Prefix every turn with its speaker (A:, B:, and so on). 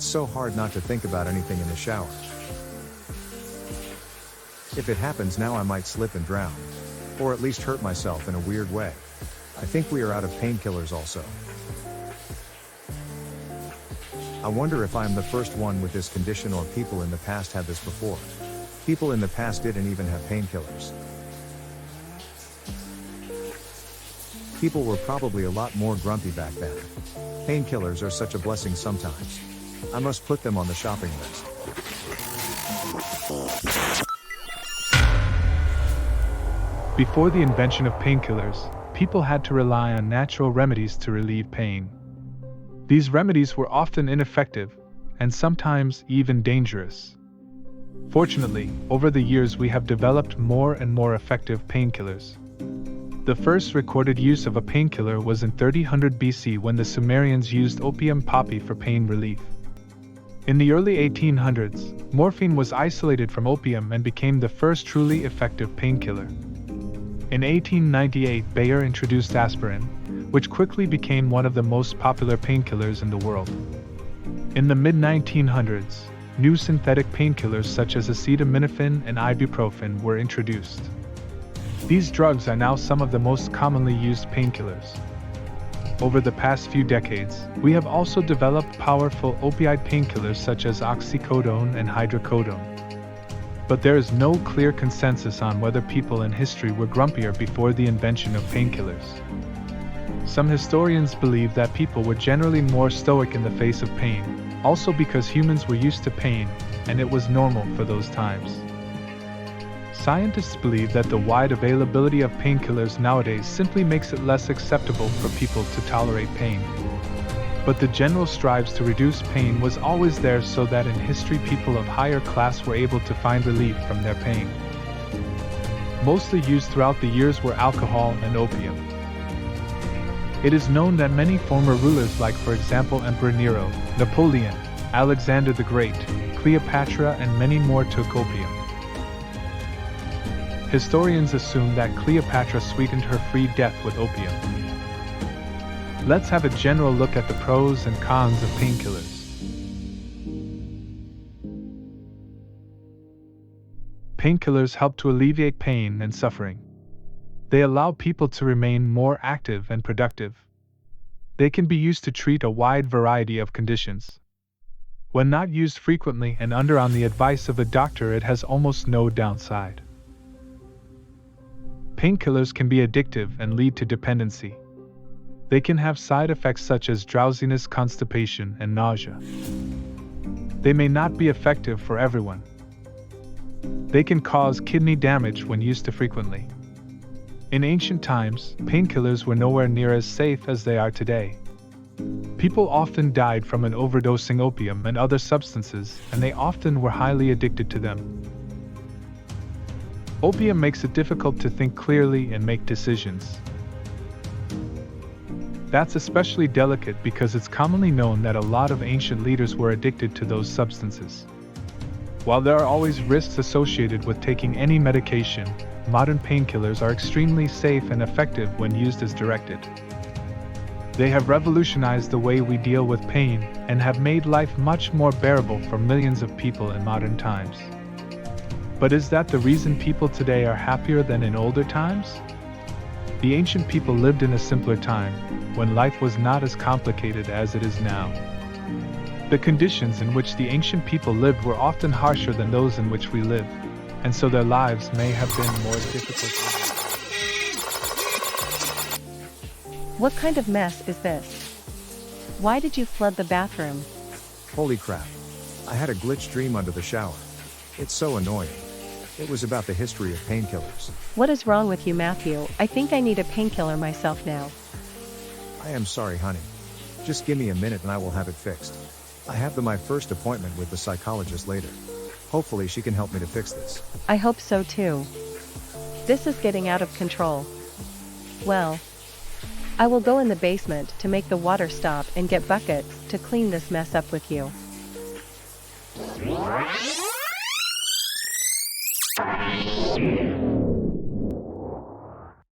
A: It's so hard not to think about anything in the shower. If it happens now, I might slip and drown. Or at least hurt myself in a weird way. I think we are out of painkillers also. I wonder if I am the first one with this condition or people in the past had this before. People in the past didn't even have painkillers. People were probably a lot more grumpy back then. Painkillers are such a blessing sometimes. I must put them on the shopping list.
B: Before the invention of painkillers, people had to rely on natural remedies to relieve pain. These remedies were often ineffective, and sometimes even dangerous. Fortunately, over the years we have developed more and more effective painkillers. The first recorded use of a painkiller was in 3000 BC when the Sumerians used opium poppy for pain relief. In the early 1800s, morphine was isolated from opium and became the first truly effective painkiller. In 1898, Bayer introduced aspirin, which quickly became one of the most popular painkillers in the world. In the mid-1900s, new synthetic painkillers such as acetaminophen and ibuprofen were introduced. These drugs are now some of the most commonly used painkillers. Over the past few decades, we have also developed powerful opioid painkillers such as oxycodone and hydrocodone. But there is no clear consensus on whether people in history were grumpier before the invention of painkillers. Some historians believe that people were generally more stoic in the face of pain, also because humans were used to pain, and it was normal for those times. Scientists believe that the wide availability of painkillers nowadays simply makes it less acceptable for people to tolerate pain. But the general strives to reduce pain was always there, so that in history people of higher class were able to find relief from their pain. Mostly used throughout the years were alcohol and opium. It is known that many former rulers, like for example Emperor Nero, Napoleon, Alexander the Great, Cleopatra and many more took opium. Historians assume that Cleopatra sweetened her free death with opium. Let's have a general look at the pros and cons of painkillers. Painkillers help to alleviate pain and suffering. They allow people to remain more active and productive. They can be used to treat a wide variety of conditions. When not used frequently and on the advice of a doctor, it has almost no downside. Painkillers can be addictive and lead to dependency. They can have side effects such as drowsiness, constipation, and nausea. They may not be effective for everyone. They can cause kidney damage when used too frequently. In ancient times, painkillers were nowhere near as safe as they are today. People often died from an overdosing opium and other substances, and they often were highly addicted to them. Opium makes it difficult to think clearly and make decisions. That's especially delicate because it's commonly known that a lot of ancient leaders were addicted to those substances. While there are always risks associated with taking any medication, modern painkillers are extremely safe and effective when used as directed. They have revolutionized the way we deal with pain and have made life much more bearable for millions of people in modern times. But is that the reason people today are happier than in older times? The ancient people lived in a simpler time, when life was not as complicated as it is now. The conditions in which the ancient people lived were often harsher than those in which we live, and so their lives may have been more difficult.
C: What kind of mess is this? Why did you flood the bathroom?
A: Holy crap. I had a glitch dream under the shower. It's so annoying. It was about the history of painkillers.
C: What is wrong with you, Matthew? I think I need a painkiller myself now.
A: I am sorry, honey. Just give me a minute and I will have it fixed. I have my first appointment with the psychologist later. Hopefully she can help me to fix this.
C: I hope so too. This is getting out of control. Well, I will go in the basement to make the water stop and get buckets to clean this mess up with you.